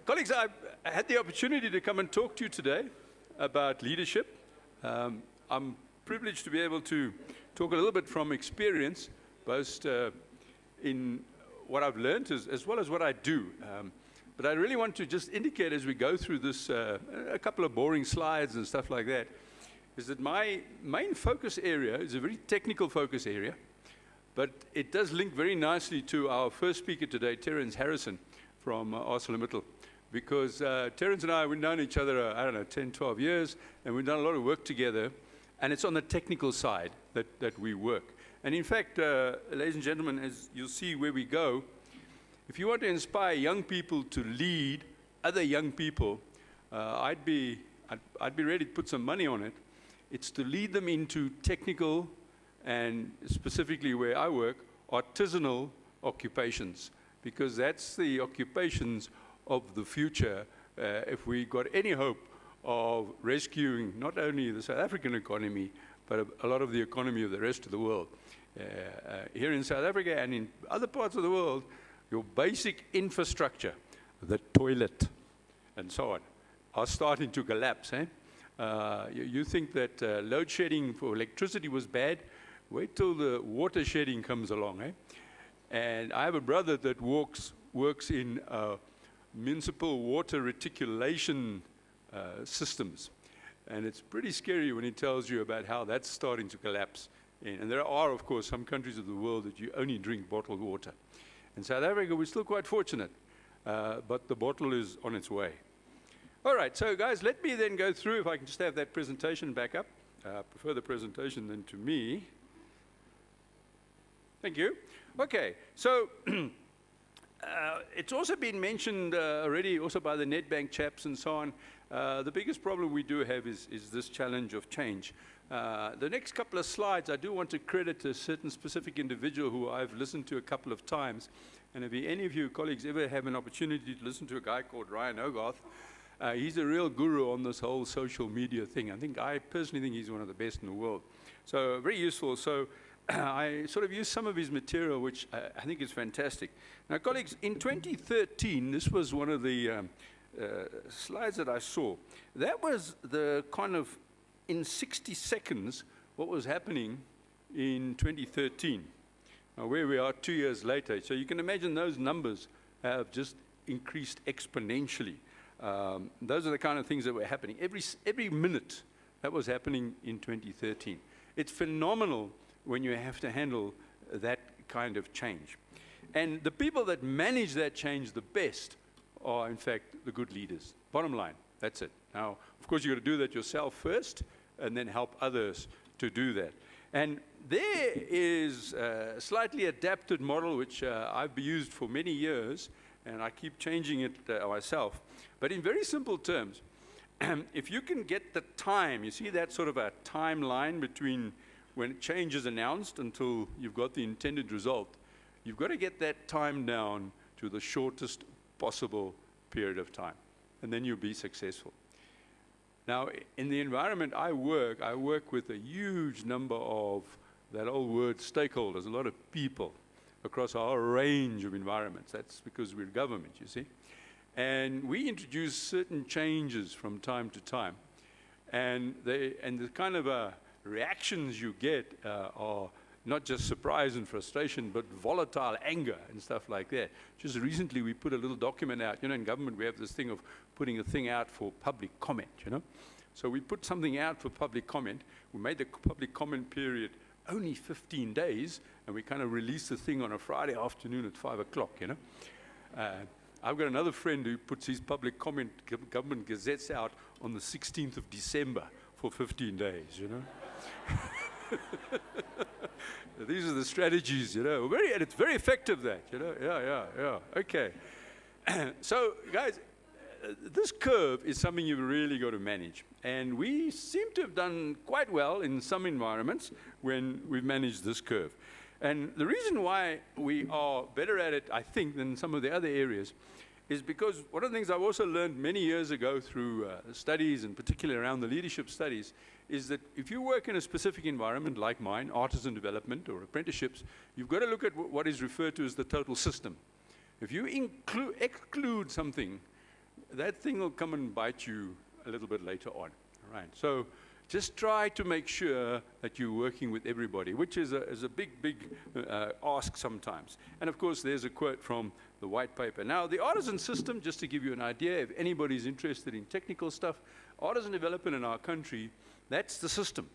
Colleagues, I had the opportunity to come and talk to you today about leadership. I'm privileged to be able to talk a little bit from experience, both in what I've learned as well as what I do. But I really want to just indicate as we go through this, a couple of boring slides and stuff like that, is that my main focus area is a very technical focus area, but it does link very nicely to our first speaker today, Terence Harrison from ArcelorMittal. Because Terence and I, we've known each other, 10, 12 years, and we've done a lot of work together, and it's on the technical side that we work. And in fact, ladies and gentlemen, as you'll see where we go, if you want to inspire young people to lead other young people, I'd be ready to put some money on it. It's to lead them into technical and specifically where I work, artisanal occupations, because that's the occupations of the future if we got any hope of rescuing not only the South African economy, but a lot of the economy of the rest of the world. Here in South Africa and in other parts of the world, your basic infrastructure, the toilet and so on, are starting to collapse. You think that load shedding for electricity was bad? Wait till the water shedding comes along. And I have a brother that works in municipal water reticulation systems. And it's pretty scary when he tells you about how that's starting to collapse. And there are, of course, some countries of the world that you only drink bottled water. In South Africa, we're still quite fortunate, but the bottle is on its way. All right, so guys, let me then go through, if I can just have that presentation back up. I prefer the presentation than to me. Thank you. Okay, so it's also been mentioned already also by the Nedbank chaps and so on. The biggest problem we do have is this challenge of change. The next couple of slides, I do want to credit a certain specific individual who I've listened to a couple of times. And if any of you colleagues ever have an opportunity to listen to a guy called Ryan Hogarth, he's a real guru on this whole social media thing. I personally think he's one of the best in the world. So very useful. So I sort of used some of his material, which I think is fantastic. Now, colleagues, in 2013, this was one of the slides that I saw. That was the kind of, in 60 seconds, what was happening in 2013. Now, where we are 2 years later. So you can imagine those numbers have just increased exponentially. Those are the kind of things that were happening. Every minute that was happening in 2013. It's phenomenal when you have to handle that kind of change. And the people that manage that change the best are, in fact, the good leaders. Bottom line, that's it. Now, of course, you've got to do that yourself first, and then help others to do that. And there is a slightly adapted model, which I've used for many years, and I keep changing it myself. But in very simple terms, if you can get the time, you see that sort of a timeline between when change is announced until you've got the intended result, you've got to get that time down to the shortest possible period of time, and then you'll be successful. Now, in the environment I work with a huge number of, that old word, stakeholders, a lot of people across our range of environments. That's because we're government, you see. And we introduce certain changes from time to time. And the kind of reactions you get are not just surprise and frustration, but volatile anger and stuff like that. Just recently, we put a little document out. You know, in government, we have this thing of putting a thing out for public comment, you know. So we put something out for public comment. We made the public comment period only 15 days, and we kind of released the thing on a Friday afternoon at 5 o'clock, you know. I've got another friend who puts his public comment government gazettes out on the 16th of December for 15 days, you know. These are the strategies, you know. And it's very effective, that, you know. Yeah. Okay. So, guys, this curve is something you've really got to manage. And we seem to have done quite well in some environments when we've managed this curve. And the reason why we are better at it, I think, than some of the other areas is because one of the things I've also learned many years ago through studies, and particularly around the leadership studies, is that if you work in a specific environment like mine, artisan development or apprenticeships, you've got to look at what is referred to as the total system. If you exclude something, that thing will come and bite you a little bit later on. All right. So just try to make sure that you're working with everybody, which is a big ask sometimes. And of course, there's a quote from the white paper. Now, the artisan system, just to give you an idea, if anybody's interested in technical stuff, artisan development in our country, that's the system.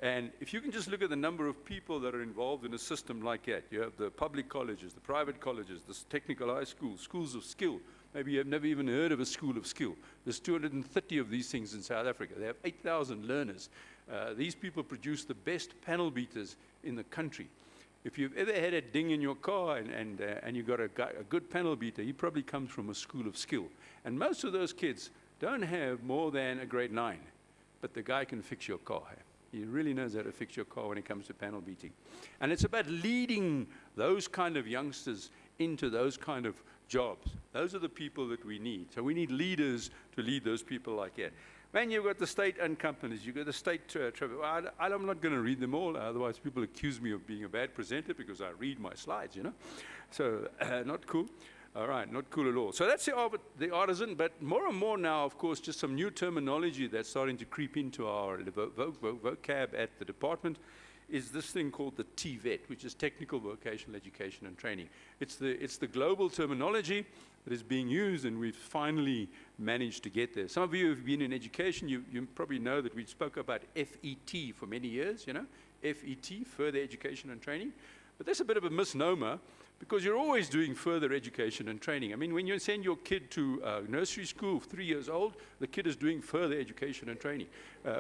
And if you can just look at the number of people that are involved in a system like that, you have the public colleges, the private colleges, the technical high schools, schools of skill. Maybe you've never even heard of a school of skill. There's 230 of these things in South Africa. They have 8,000 learners. These people produce the best panel beaters in the country. If you've ever had a ding in your car and you got a good panel beater, he probably comes from a school of skill. And most of those kids don't have more than a grade 9, but the guy can fix your car. He really knows how to fix your car when it comes to panel beating. And it's about leading those kind of youngsters into those kind of jobs. Those are the people that we need. So we need leaders to lead those people like that. Then you've got the state-owned companies. You've got the state I'm not going to read them all, otherwise people accuse me of being a bad presenter because I read my slides, you know. So not cool. All right, not cool at all. So that's the artisan, but more and more now, of course, just some new terminology that's starting to creep into our vocab at the department is this thing called the TVET, which is Technical Vocational Education and Training. It's the global terminology that is being used, and we've finally managed to get there. Some of you who've been in education, you probably know that we spoke about FET for many years, you know, FET, Further Education and Training. But that's a bit of a misnomer, because you're always doing further education and training. I mean, when you send your kid to nursery school, 3 years old, the kid is doing further education and training.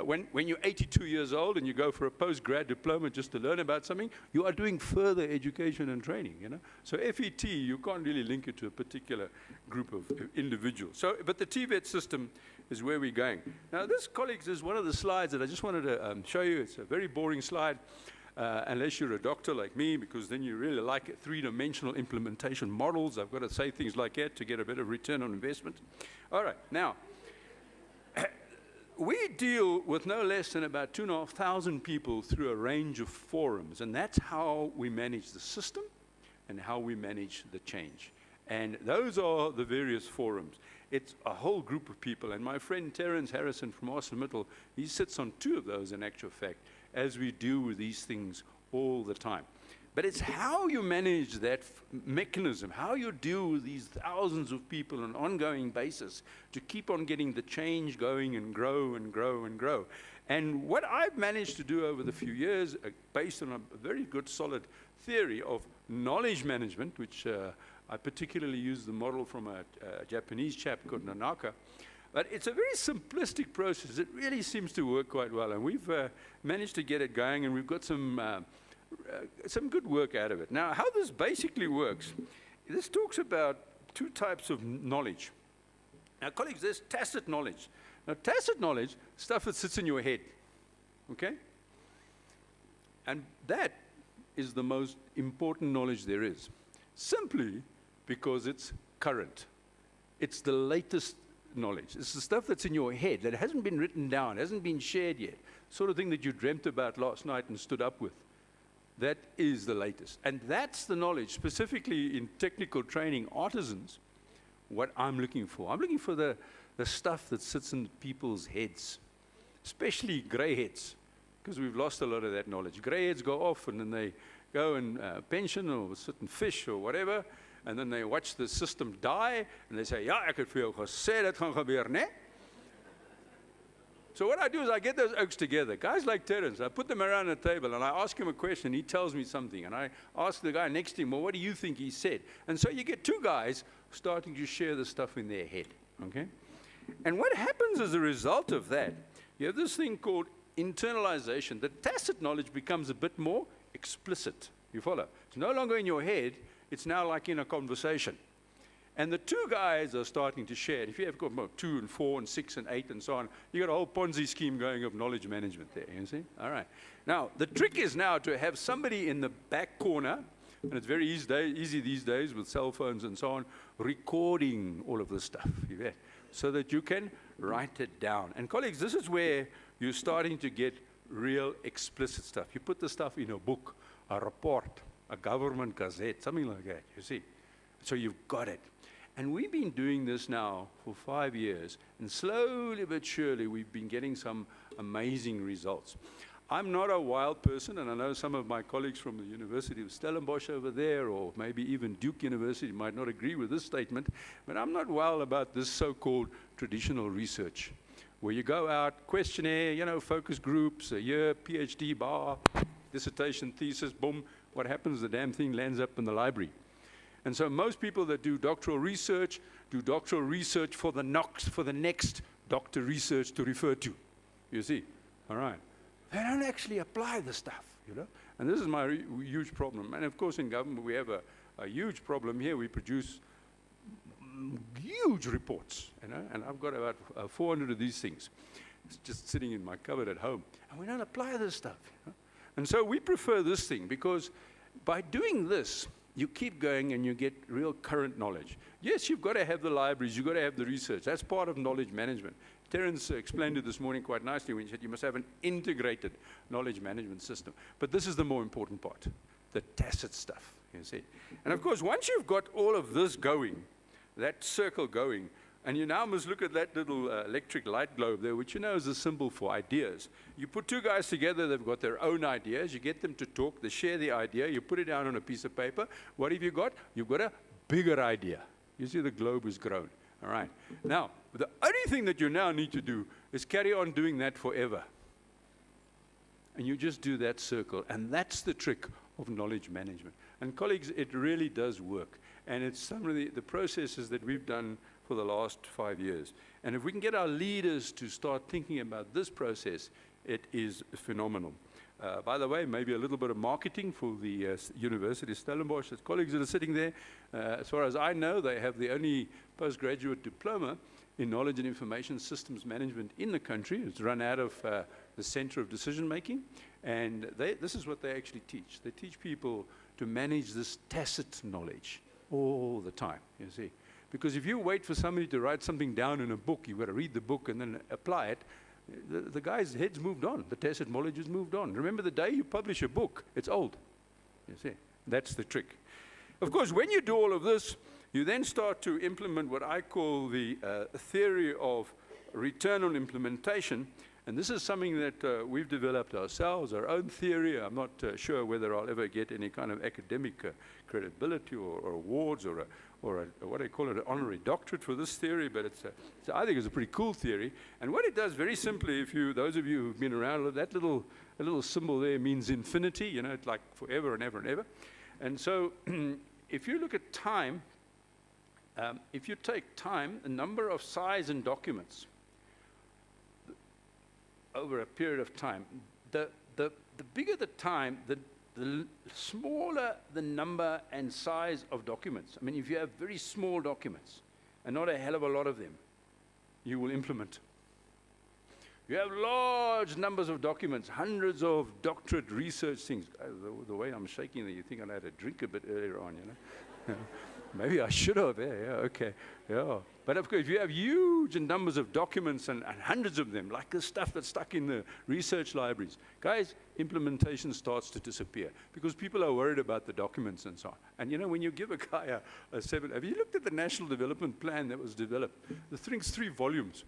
When you're 82 years old and you go for a post-grad diploma just to learn about something, you are doing further education and training, you know. So FET, you can't really link it to a particular group of individuals. So, but the TVET system is where we're going. Now, this, colleagues, is one of the slides that I just wanted to show you. It's a very boring slide. Unless you're a doctor like me, because then you really like it, three-dimensional implementation models. I've got to say things like that to get a bit of return on investment. All right, now, we deal with no less than about 2,500 people through a range of forums, and that's how we manage the system and how we manage the change. And those are the various forums. It's a whole group of people, and my friend Terence Harrison from ArcelorMittal, he sits on 2 of those in actual fact, as we deal with these things all the time. But it's how you manage that mechanism, how you deal with these thousands of people on an ongoing basis to keep on getting the change going and grow and grow and grow. And what I've managed to do over the few years, based on a very good solid theory of knowledge management, which I particularly use the model from a Japanese chap called Nanaka. But it's a very simplistic process. It really seems to work quite well, and we've managed to get it going, and we've got some good work out of it. Now, how this basically works, this talks about 2 types of knowledge. Now, colleagues, there's tacit knowledge. Now, tacit knowledge, stuff that sits in your head, okay? And that is the most important knowledge there is, simply because it's current. It's the latest knowledge. It's the stuff that's in your head that hasn't been written down, hasn't been shared yet, sort of thing that you dreamt about last night and stood up with. That is the latest. And that's the knowledge, specifically in technical training artisans, what I'm looking for. I'm looking for the stuff that sits in people's heads, especially grey heads, because we've lost a lot of that knowledge. Grey heads go off and then they go and pension or sit and fish or whatever, and then they watch the system die, and they say, ja, ek het vir jou gesê dit gaan gebeur, né? So what I do is I get those oaks together, guys like Terence, I put them around a table, and I ask him a question, he tells me something, and I ask the guy next to him, well, what do you think he said? And so you get 2 guys starting to share the stuff in their head, okay? And what happens as a result of that, you have this thing called internalization. The tacit knowledge becomes a bit more explicit. You follow? It's no longer in your head, it's now like in a conversation. And the 2 guys are starting to share it. If you have got 2 and 4 and 6 and 8 and so on, you got a whole Ponzi scheme going of knowledge management there, you see? All right. Now, the trick is now to have somebody in the back corner, and it's very easy these days with cell phones and so on, recording all of this stuff, so that you can write it down. And colleagues, this is where you're starting to get real explicit stuff. You put the stuff in a book, a report, a government gazette, something like that, you see. So you've got it. And we've been doing this now for 5 years, and slowly but surely we've been getting some amazing results. I'm not a wild person, and I know some of my colleagues from the University of Stellenbosch over there, or maybe even Duke University, might not agree with this statement, but I'm not wild about this so-called traditional research, where you go out, questionnaire, focus groups, a year, PhD, bar, dissertation, thesis, boom, what happens? The damn thing lands up in the library. And so most people that do doctoral research do doctoral research for the next doctor research to refer to. You see? All right. They don't actually apply the stuff, And this is my huge problem. And of course, in government, we have a huge problem here. We produce huge reports, and I've got about 400 of these things. It's just sitting in my cupboard at home. And we don't apply this stuff, And so we prefer this thing, because by doing this, you keep going and you get real current knowledge. Yes, you've got to have the libraries, you've got to have the research. That's part of knowledge management. Terence explained it this morning quite nicely when he said you must have an integrated knowledge management system. But this is the more important part, the tacit stuff, you see. And of course, once you've got all of this going, that circle going, and you now must look at that little electric light globe there, which is a symbol for ideas. You put two guys together, they've got their own ideas, you get them to talk, they share the idea, you put it down on a piece of paper. What have you got? You've got a bigger idea. You see the globe has grown. All right. Now, the only thing that you now need to do is carry on doing that forever. And you just do that circle. And that's the trick of knowledge management. And colleagues, it really does work. And it's some of the processes that we've done for the last 5 years. And if we can get our leaders to start thinking about this process, it is phenomenal. By the way, maybe a little bit of marketing for the University of Stellenbosch. As colleagues that are sitting there, as far as I know, they have the only postgraduate diploma in knowledge and information systems management in the country. It's run out of the Center of Decision Making. And this is what they actually teach. They teach people to manage this tacit knowledge all the time, you see. Because if you wait for somebody to write something down in a book, you've got to read the book and then apply it. The guy's head's moved on. The tacit knowledge has moved on. Remember, the day you publish a book, it's old. You see, that's the trick. Of course, when you do all of this, you then start to implement what I call the theory of return on implementation. And this is something that we've developed ourselves, our own theory. I'm not sure whether I'll ever get any kind of academic credibility or awards or what I call it, an honorary doctorate for this theory, but I think it's a pretty cool theory. And what it does, very simply, those of you who've been around, that little symbol there means infinity, it's like forever and ever and ever. And so if you look at time, if you take time, the number of size and documents over a period of time, the bigger the time, the smaller the number and size of documents. I mean, if you have very small documents and not a hell of a lot of them, you will implement. You have large numbers of documents, hundreds of doctorate research things. The way I'm shaking there, you think I had a drink a bit earlier on, Maybe I should have, okay. Yeah. But of course, if you have huge numbers of documents and hundreds of them, like the stuff that's stuck in the research libraries, guys, implementation starts to disappear because people are worried about the documents and so on. And when you give a guy a 7, have you looked at the National Development Plan that was developed? The thing's 3 volumes.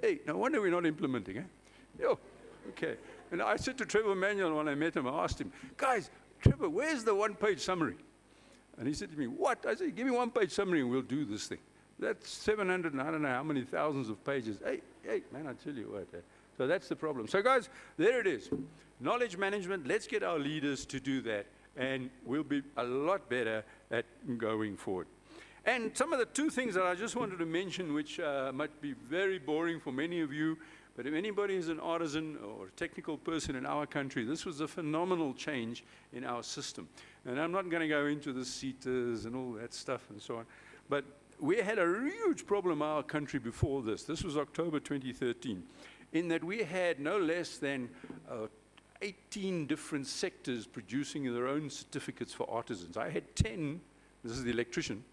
Hey, no wonder we're not implementing, Yo, okay. And I said to Trevor Manuel when I met him, I asked him, guys, Trevor, where's the 1-page summary? And he said to me, what? I said, give me 1-page summary and we'll do this thing. That's 700 and I don't know how many thousands of pages. Hey, man, I tell you what. So that's the problem. So guys, there it is. Knowledge management, let's get our leaders to do that. And we'll be a lot better at going forward. And some of the 2 things that I just wanted to mention, which might be very boring for many of you, but if anybody is an artisan or a technical person in our country, this was a phenomenal change in our system. And I'm not going to go into the CETAs and all that stuff and so on. But we had a huge problem in our country before this. This was October 2013, in that we had no less than 18 different sectors producing their own certificates for artisans. I had 10, this is the electrician,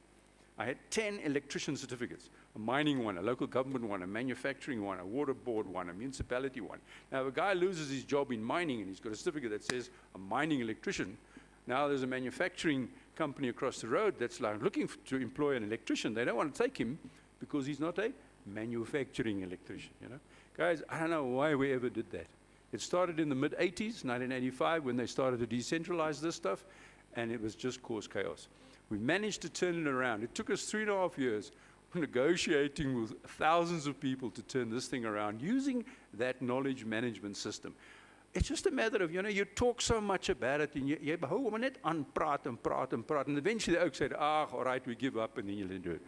I had 10 electrician certificates, a mining one, a local government one, a manufacturing one, a water board one, a municipality one. Now, if a guy loses his job in mining and he's got a certificate that says a mining electrician, now there's a manufacturing company across the road that's like looking to employ an electrician. They don't want to take him because he's not a manufacturing electrician, you know. Guys, I don't know why we ever did that. It started in the mid-'80s, 1985, when they started to decentralize this stuff, and it was just caused chaos. We managed to turn it around. It took us 3.5 years negotiating with thousands of people to turn this thing around using that knowledge management system. It's just a matter of, you know, you talk so much about it, and you hou hom net aan praat and praat and praat, and eventually they ook said, all right, we give up, and then you do it.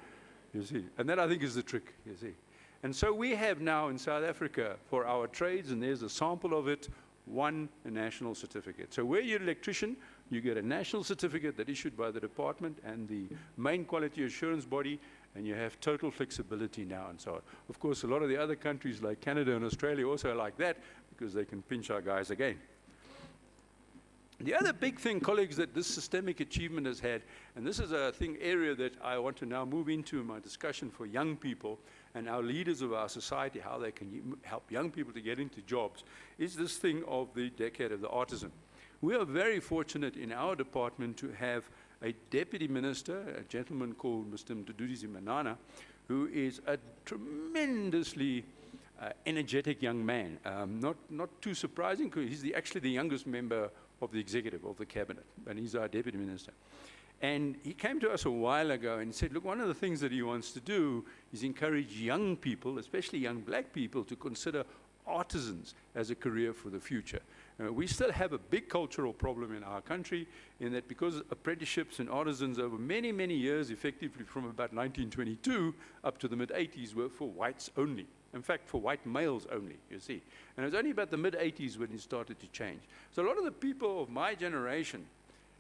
You see? And that, I think, is the trick, you see. And so we have now in South Africa, for our trades, and there's a sample of it, one national certificate. So where you're an electrician, you get a national certificate that's issued by the department and the main quality assurance body, and you have total flexibility now and so on. Of course, a lot of the other countries like Canada and Australia also are like that, because they can pinch our guys again. The other big thing, colleagues, that this systemic achievement has had, and this is a area that I want to now move into in my discussion for young people and our leaders of our society, how they can help young people to get into jobs, is this thing of the decade of the artisan. We are very fortunate in our department to have a deputy minister, a gentleman called Mr. Mduduzi Manana, who is a tremendously energetic young man. Not too surprising, because he's actually the youngest member of the executive, of the cabinet, and he's our deputy minister. And he came to us a while ago and said, look, one of the things that he wants to do is encourage young people, especially young black people, to consider artisans as a career for the future. We still have a big cultural problem in our country, in that because apprenticeships and artisans over many, many years, effectively from about 1922 up to the mid-'80s, were for whites only. In fact, for white males only, you see. And it was only about the mid-'80s when it started to change. So a lot of the people of my generation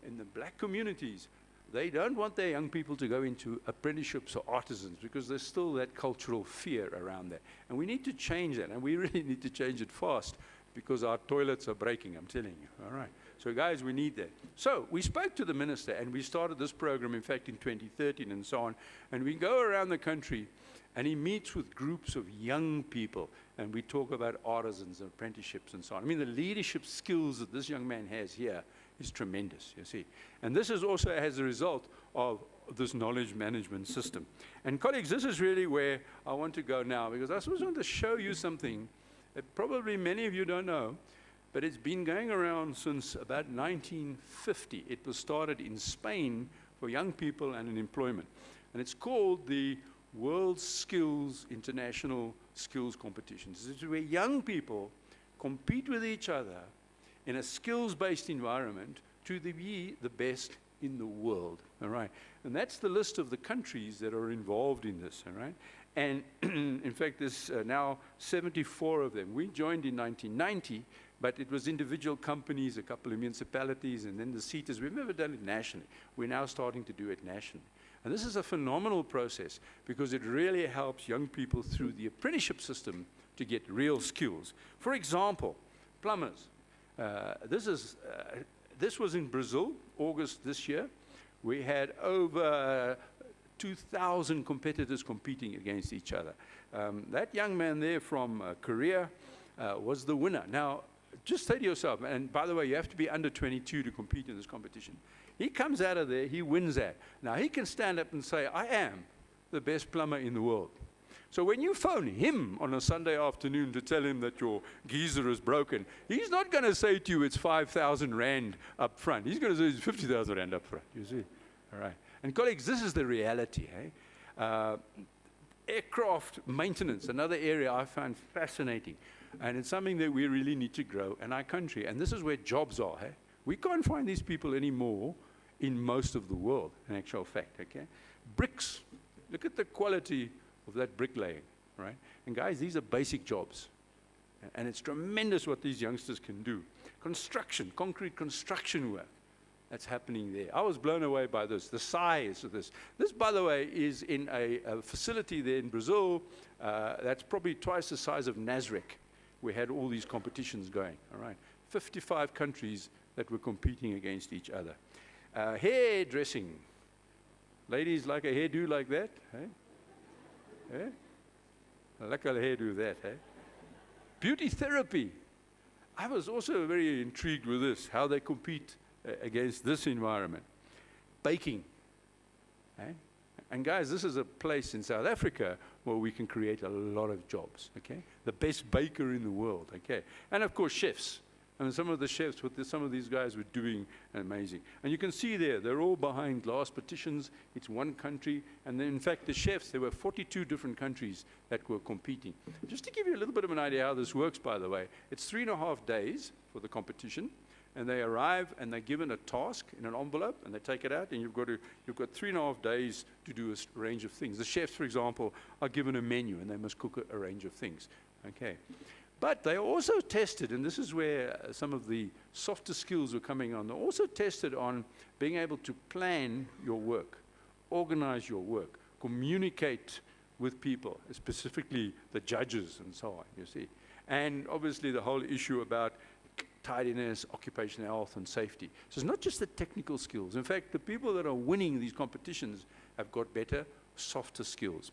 in the black communities, they don't want their young people to go into apprenticeships or artisans, because there's still that cultural fear around that. And we need to change that, and we really need to change it fast, because our toilets are breaking, I'm telling you, all right? So guys, we need that. So we spoke to the minister, and we started this program, in fact, in 2013 and so on, and we go around the country, and he meets with groups of young people, and we talk about artisans and apprenticeships and so on. I mean, the leadership skills that this young man has here is tremendous, you see. And this is also as a result of this knowledge management system. And colleagues, this is really where I want to go now, because I just want to show you something that probably many of you don't know, but it's been going around since about 1950. It was started in Spain for young people and in employment. And it's called the World Skills International Skills Competitions. This is where young people compete with each other in a skills-based environment to be the best in the world, all right? And that's the list of the countries that are involved in this, all right? And in fact, there's now 74 of them. We joined in 1990, but it was individual companies, a couple of municipalities, and then the CETAs. We've never done it nationally. We're now starting to do it nationally. And this is a phenomenal process, because it really helps young people through the apprenticeship system to get real skills. For example, plumbers. This was in Brazil, August this year. We had over 2,000 competitors competing against each other. That young man there from Korea was the winner. Now, just say to yourself, and by the way, you have to be under 22 to compete in this competition. He comes out of there, he wins that. Now, he can stand up and say, I am the best plumber in the world. So when you phone him on a Sunday afternoon to tell him that your geyser is broken, he's not going to say to you it's 5,000 Rand up front. He's going to say it's 50,000 Rand up front, you see. All right. And colleagues, this is the reality. Aircraft maintenance, another area I find fascinating. And it's something that we really need to grow in our country. And this is where jobs are. We can't find these people anymore in most of the world, in actual fact. Okay? Bricks. Look at the quality of that bricklaying, right? And guys, these are basic jobs. And it's tremendous what these youngsters can do. Construction, concrete construction work. That's happening there. I was blown away by this, the size of this. This, by the way, is in a facility there in Brazil that's probably twice the size of Nasrec. We had all these competitions going, all right? 55 countries that were competing against each other. Hairdressing. Ladies like a hairdo like that, hey? Eh? I like a hairdo that, hey? Beauty therapy. I was also very intrigued with this, how they compete against this environment. baking. Okay? And guys, this is a place in South Africa where we can create a lot of jobs, okay? The best baker in the world, okay? And of course, chefs. I mean, some of the chefs, some of these guys were doing amazing. And you can see there, they're all behind glass partitions. It's one country. And then, in fact, the chefs, there were 42 different countries that were competing. Just to give you a little bit of an idea how this works, by the way, it's 3.5 days for the competition. And they arrive and they're given a task in an envelope and they take it out and you've got 3.5 days to do a range of things. The chefs, for example, are given a menu and they must cook a range of things. Okay. But they are also tested, and this is where some of the softer skills are coming on. They're also tested on being able to plan your work, organize your work, communicate with people, specifically the judges and so on, you see. And obviously the whole issue about tidiness, occupational health, and safety. So it's not just the technical skills. In fact, the people that are winning these competitions have got better, softer skills.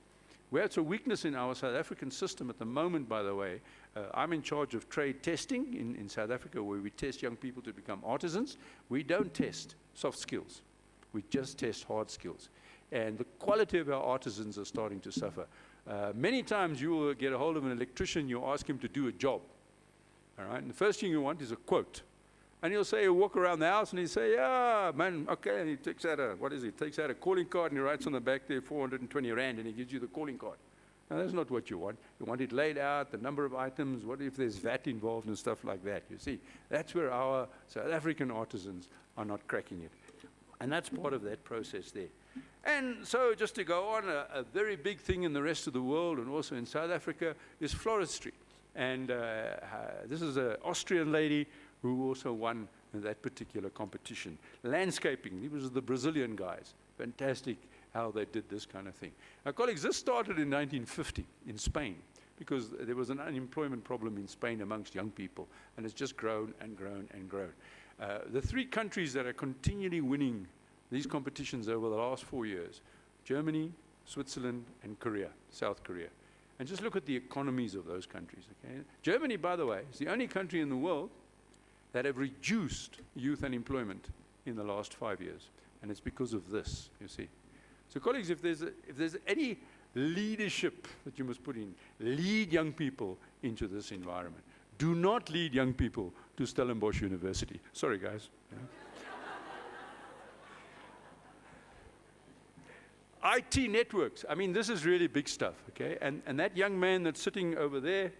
Where it's a weakness in our South African system at the moment, by the way, I'm in charge of trade testing in South Africa, where we test young people to become artisans. We don't test soft skills. We just test hard skills. And the quality of our artisans are starting to suffer. Many times you will get a hold of an electrician, you ask him to do a job. All right? And the first thing you want is a quote. And he'll say, he'll walk around the house and he'll say, yeah, man, okay. And he takes out a calling card and he writes on the back there 420 Rand and he gives you the calling card. Now, that's not what you want. You want it laid out, the number of items, what if there's VAT involved and stuff like that, you see. That's where our South African artisans are not cracking it. And that's part of that process there. And so just to go on, a very big thing in the rest of the world and also in South Africa is floristry. And this is an Austrian lady who also won that particular competition. Landscaping, these were the Brazilian guys. Fantastic how they did this kind of thing. Now, colleagues, this started in 1950 in Spain because there was an unemployment problem in Spain amongst young people, and it's just grown and grown and grown. The three countries that are continually winning these competitions over the last 4 years, Germany, Switzerland, and Korea, South Korea. And just look at the economies of those countries. Okay? Germany, by the way, is the only country in the world that have reduced youth unemployment in the last 5 years. And it's because of this, you see. So colleagues, if there's any leadership that you must put in, lead young people into this environment. Do not lead young people to Stellenbosch University. Sorry, guys. Yeah. IT networks. I mean, this is really big stuff, okay? And that young man that's sitting over there,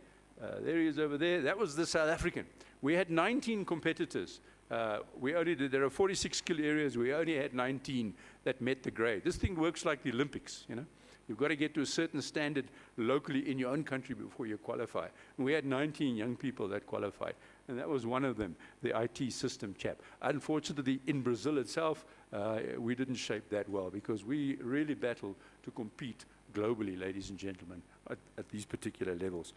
there he is over there, that was the South African. We had 19 competitors. There are 46 skill areas. We only had 19 that met the grade. This thing works like the Olympics, you know. You've got to get to a certain standard locally in your own country before you qualify. And we had 19 young people that qualified. And that was one of them, the IT system chap. Unfortunately, in Brazil itself, we didn't shape that well because we really battle to compete globally, ladies and gentlemen, at these particular levels.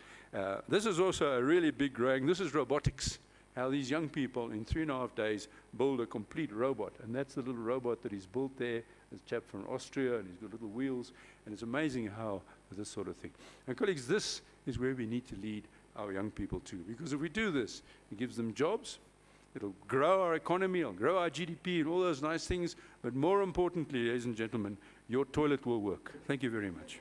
This is also a really big growing. This is robotics. How these young people in 3.5 days build a complete robot. And that's the little robot that he's built there. This chap from Austria, and he's got little wheels. And it's amazing how this sort of thing. And colleagues, this is where we need to lead our young people to. Because if we do this, it gives them jobs. It'll grow our economy, it'll grow our GDP and all those nice things. But more importantly, ladies and gentlemen, your toilet will work. Thank you very much.